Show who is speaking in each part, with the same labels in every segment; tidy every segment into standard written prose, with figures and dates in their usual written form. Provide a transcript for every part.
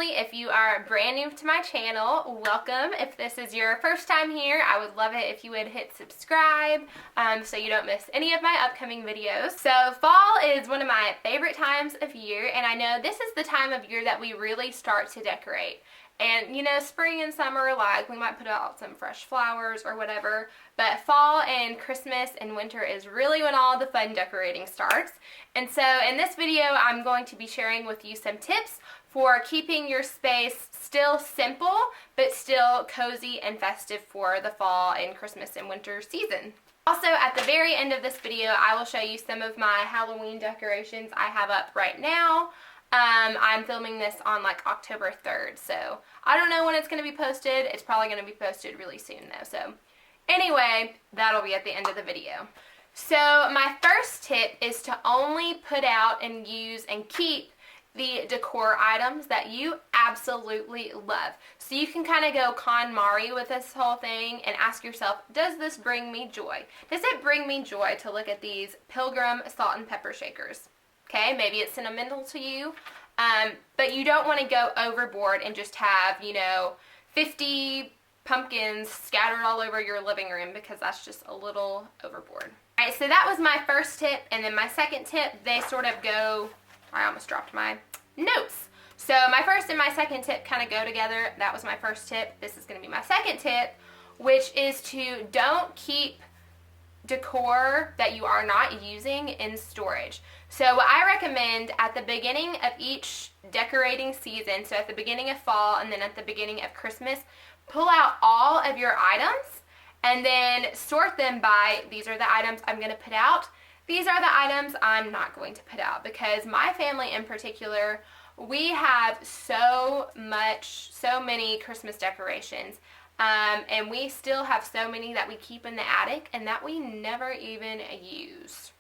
Speaker 1: Lastly, if you are brand new to my channel, welcome. If this is your first time here, I would love it if you would hit subscribe so you don't miss any of my upcoming videos. So fall is one of my favorite times of year, and I know this is the time of year that we really start to decorate. And you know, spring and summer, like, we might put out some fresh flowers or whatever, but fall and Christmas and winter is really when all the fun decorating starts. And so in this video, I'm going to be sharing with you some tips for keeping your space still simple, but still cozy and festive for the fall and Christmas and winter season. Also, at the very end of this video, I will show you some of my Halloween decorations I have up right now. I'm filming this on like October 3rd, so I don't know when it's going to be posted. It's probably going to be posted really soon though. So anyway, that'll be at the end of the video. So my first tip is to only put out and use and keep the decor items that you absolutely love. So you can kind of go KonMari with this whole thing and ask yourself, does this bring me joy? Does it bring me joy to look at these Pilgrim salt and pepper shakers? Okay, maybe it's sentimental to you, but you don't want to go overboard and just have, you know, 50 pumpkins scattered all over your living room, because that's just a little overboard. Alright, so that was my first tip, and then my second tip, they sort of go, I almost dropped my notes. So my first and my second tip kind of go together. That was my first tip. This is going to be my second tip, which is to don't keep decor that you are not using in storage. So what I recommend at the beginning of each decorating season, so at the beginning of fall and then at the beginning of Christmas, pull out all of your items and then sort them by, these are the items I'm going to put out, these are the items I'm not going to put out, because my family in particular, we have so many Christmas decorations. And we still have so many that we keep in the attic and that we never even use.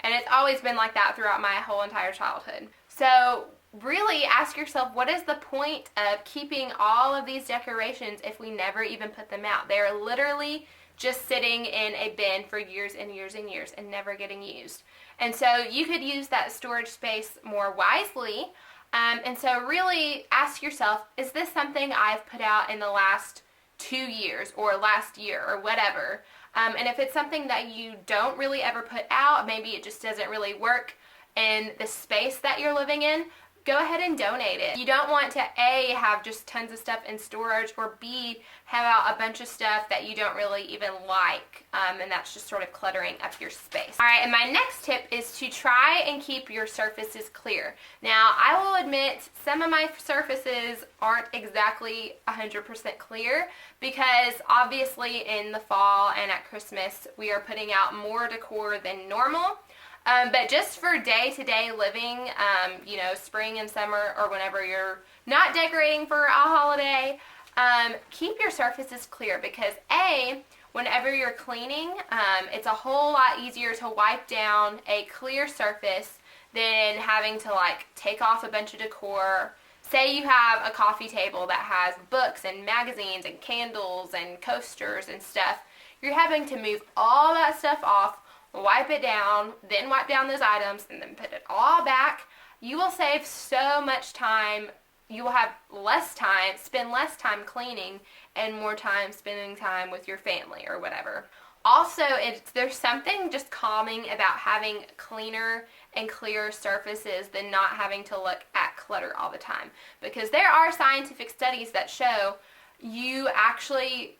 Speaker 1: And it's always been like that throughout my whole entire childhood. So really ask yourself, what is the point of keeping all of these decorations if we never even put them out? They're literally just sitting in a bin for years and years and years and never getting used. And so you could use that storage space more wisely. And so really ask yourself, is this something I've put out in the last 2 years or last year or whatever? And if it's something that you don't really ever put out, maybe it just doesn't really work in the space that you're living in, go ahead and donate it. You don't want to A, have just tons of stuff in storage, or B, have out a bunch of stuff that you don't really even like, and that's just sort of cluttering up your space. Alright, and my next tip is to try and keep your surfaces clear. Now, I will admit, some of my surfaces aren't exactly 100% clear, because obviously in the fall and at Christmas, we are putting out more decor than normal. But just for day-to-day living, you know, spring and summer, or whenever you're not decorating for a holiday, keep your surfaces clear, because A, whenever you're cleaning, it's a whole lot easier to wipe down a clear surface than having to like take off a bunch of decor. Say you have a coffee table that has books and magazines and candles and coasters and stuff. You're having to move all that stuff off, wipe it down, then wipe down those items, and then put it all back. You will save so much time. You will have less time, spend less time cleaning, and more time spending time with your family or whatever. Also, there's something just calming about having cleaner and clearer surfaces than not having to look at clutter all the time. Because there are scientific studies that show you actually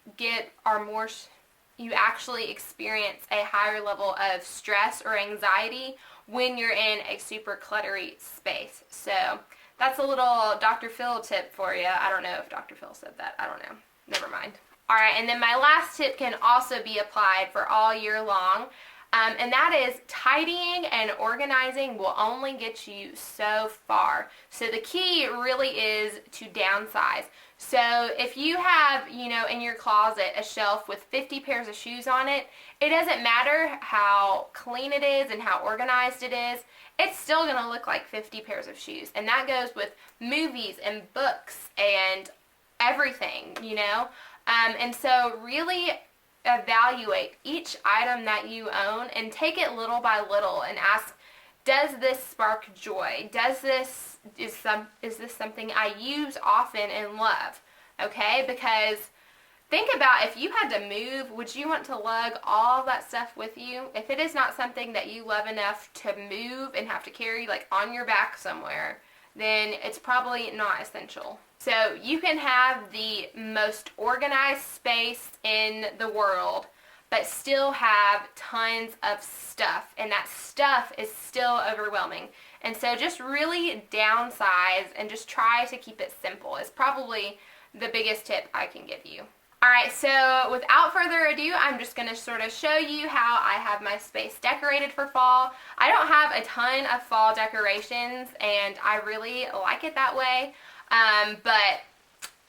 Speaker 1: experience a higher level of stress or anxiety when you're in a super cluttery space. So that's a little Dr. Phil tip for you. I don't know if Dr. Phil said that. I don't know. Never mind. Alright, and then my last tip can also be applied for all year long. And that is, tidying and organizing will only get you so far. So the key really is to downsize. So if you have, you know, in your closet a shelf with 50 pairs of shoes on it, it doesn't matter how clean it is and how organized it is, it's still going to look like 50 pairs of shoes. And that goes with movies and books and everything, you know. And so really evaluate each item that you own and take it little by little and ask, does this spark joy? Does this is this something I use often and love? Okay, because think about if you had to move, would you want to lug all that stuff with you? If it is not something that you love enough to move and have to carry like on your back somewhere, then it's probably not essential. So you can have the most organized space in the world, but still have tons of stuff, and that stuff is still overwhelming. And so just really downsize and just try to keep it simple is probably the biggest tip I can give you. Alright, so without further ado, I'm just going to sort of show you how I have my space decorated for fall. I don't have a ton of fall decorations, and I really like it that way, but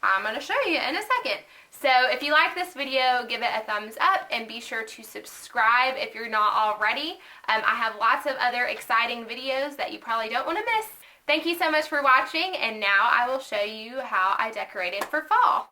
Speaker 1: I'm going to show you in a second. So if you like this video, give it a thumbs up and be sure to subscribe if you're not already. I have lots of other exciting videos that you probably don't want to miss. Thank you so much for watching, and now I will show you how I decorated for fall.